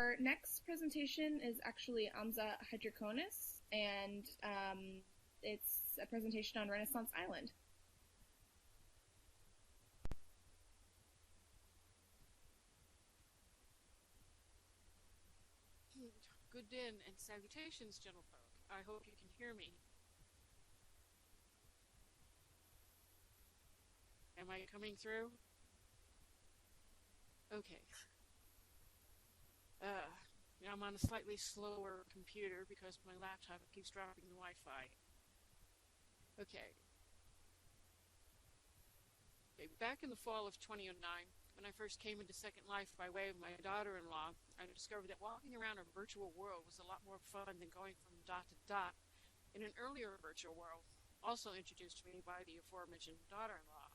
Our next presentation is actually Amza Hydraconis, and it's a presentation on Renaissance Island. Good din and salutations, gentlefolk. I hope you can hear me. Am I coming through? Okay. I'm on a slightly slower computer because my laptop keeps dropping the Wi-Fi. Okay. Back in the fall of 2009, when I first came into Second Life by way of my daughter-in-law, I discovered that walking around a virtual world was a lot more fun than going from dot to dot in an earlier virtual world, also introduced to me by the aforementioned daughter-in-law.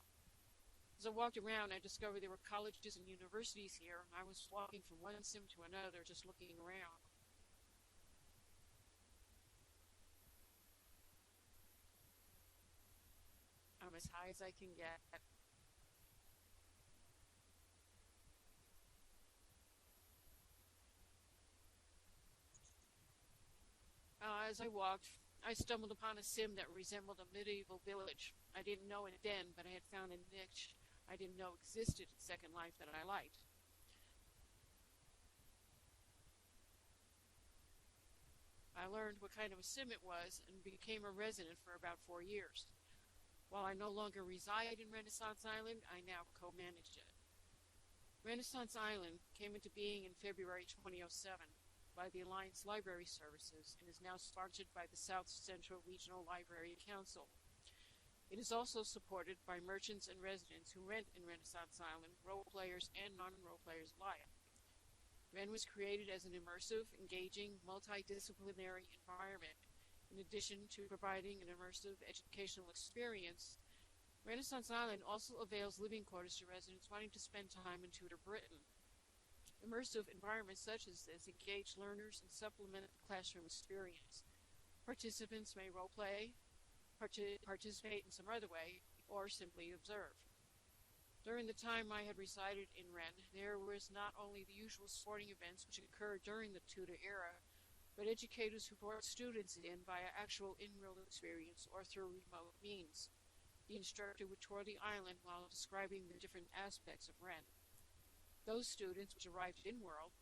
As I walked around, I discovered there were colleges and universities here, and I was walking from one sim to another, just looking around. I'm as high as I can get. As I walked, I stumbled upon a sim that resembled a medieval village. I didn't know it then, but I had found a niche I didn't know existed in Second Life that I liked. I learned what kind of a sim it was and became a resident for about 4 years. While I no longer reside in Renaissance Island, I now co-manage it. Renaissance Island came into being in February 2007 by the Alliance Library Services and is now sponsored by the South Central Regional Library Council. It is also supported by merchants and residents who rent in Renaissance Island, role players and non-role players alike. Ren was created as an immersive, engaging, multidisciplinary environment. In addition to providing an immersive educational experience, Renaissance Island also avails living quarters to residents wanting to spend time in Tudor Britain. Immersive environments such as this engage learners and supplement the classroom experience. Participants may role-play, participate in some other way, or simply observe. During the time I had resided in Ren, there was not only the usual sporting events which occurred during the Tudor era, but educators who brought students in via actual in-world experience or through remote means. The instructor would tour the island while describing the different aspects of Ren. Those students which arrived in-world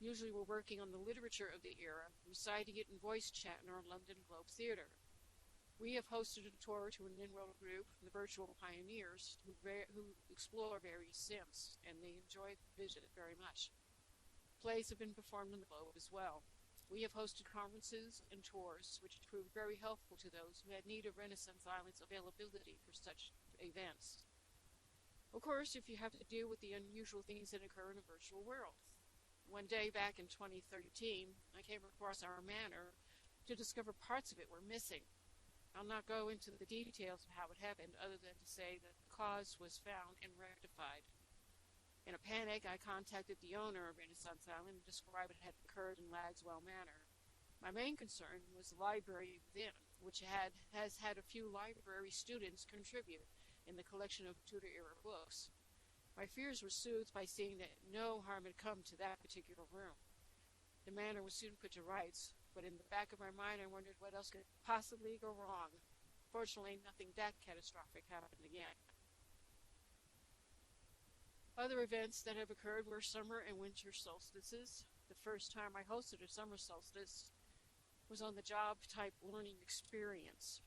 usually were working on the literature of the era, reciting it in voice chat in our London Globe Theatre. We have hosted a tour to an in-world group, the Virtual Pioneers, who explore various sims, and they enjoy the visit very much. Plays have been performed on the globe as well. We have hosted conferences and tours, which proved very helpful to those who had need of Renaissance Island's availability for such events. Of course, if you have to deal with the unusual things that occur in a virtual world. One day back in 2013, I came across our manor to discover parts of it were missing. I'll not go into the details of how it happened, other than to say that the cause was found and rectified. In a panic, I contacted the owner of Renaissance Island and described what had occurred in Lagswell Manor. My main concern was the library within, which has had a few library students contribute in the collection of Tudor-era books. My fears were soothed by seeing that no harm had come to that particular room. The manor was soon put to rights, but in the back of my mind I wondered what else could possibly go wrong. Fortunately, nothing that catastrophic happened again. Other events that have occurred were summer and winter solstices. The first time I hosted a summer solstice was on the job-type learning experience.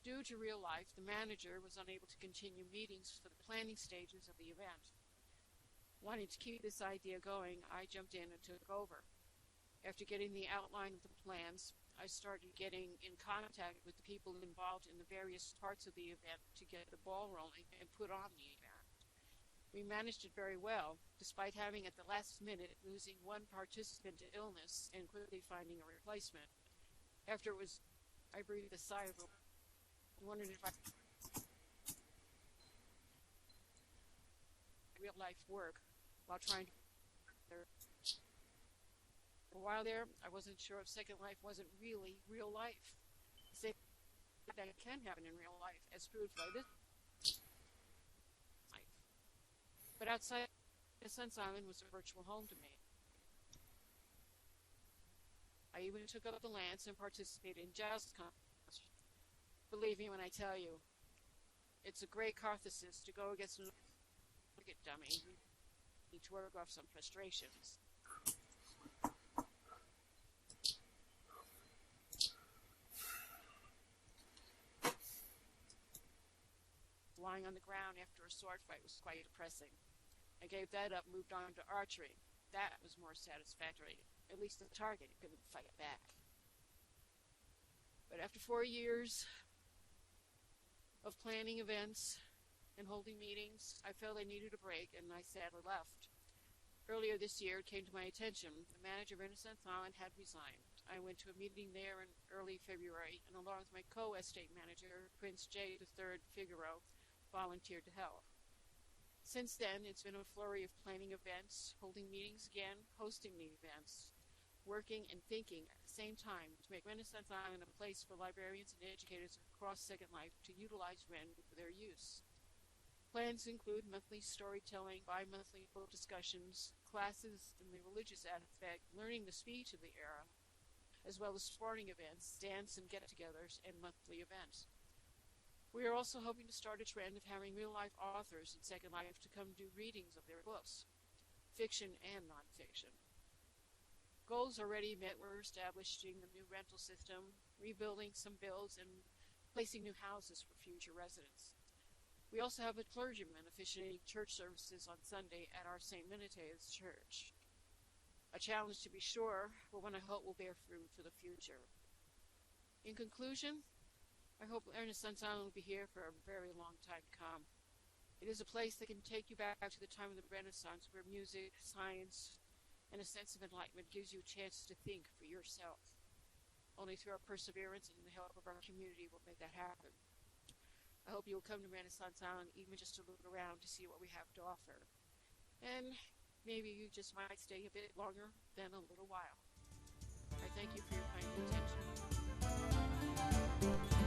Due to real life, the manager was unable to continue meetings for the planning stages of the event. Wanting to keep this idea going, I jumped in and took over. After getting the outline of the plans, I started getting in contact with the people involved in the various parts of the event to get the ball rolling and put on the event. We managed it very well, despite having at the last minute losing one participant to illness and quickly finding a replacement. Afterwards, I breathed a sigh of relief. I wondered if I real life work while trying to for a while there I wasn't sure if Second Life wasn't really real life. Say that can happen in real life as proved by this life. But outside Renaissance Island was a virtual home to me. I even took up the lance and participated in jazz concerts. Believe me when I tell you, it's a great catharsis to go against an dummy. You need to work off some frustrations. Lying on the ground after a sword fight was quite depressing. I gave that up and moved on to archery. That was more satisfactory. At least the target couldn't fight back. But after 4 years of planning events and holding meetings, I felt I needed a break, and I sadly left. Earlier this year, it came to my attention the manager of Renaissance Island had resigned. I went to a meeting there in early February, and along with my co-estate manager, Prince J. III Figaro, volunteered to help. Since then, it's been a flurry of planning events, holding meetings again, hosting the events, working and thinking at the same time to make Renaissance Island a place for librarians and educators across Second Life to utilize Ren for their use. Plans include monthly storytelling, bi-monthly book discussions, classes in the religious aspect, learning the speech of the era, as well as sporting events, dance and get-togethers, and monthly events. We are also hoping to start a trend of having real-life authors in Second Life to come do readings of their books, fiction and nonfiction. Goals already met were establishing a new rental system, rebuilding some builds, and placing new houses for future residents. We also have a clergyman officiating church services on Sunday at our St. Minite's Church. A challenge to be sure, but one I hope will bear fruit for the future. In conclusion, I hope Renaissance Island will be here for a very long time to come. It is a place that can take you back to the time of the Renaissance, where music, science, and a sense of enlightenment gives you a chance to think for yourself. Only through our perseverance and the help of our community will make that happen. I hope you'll come to Renaissance Island even just to look around to see what we have to offer. And maybe you just might stay a bit longer than a little while. I thank you for your kind attention.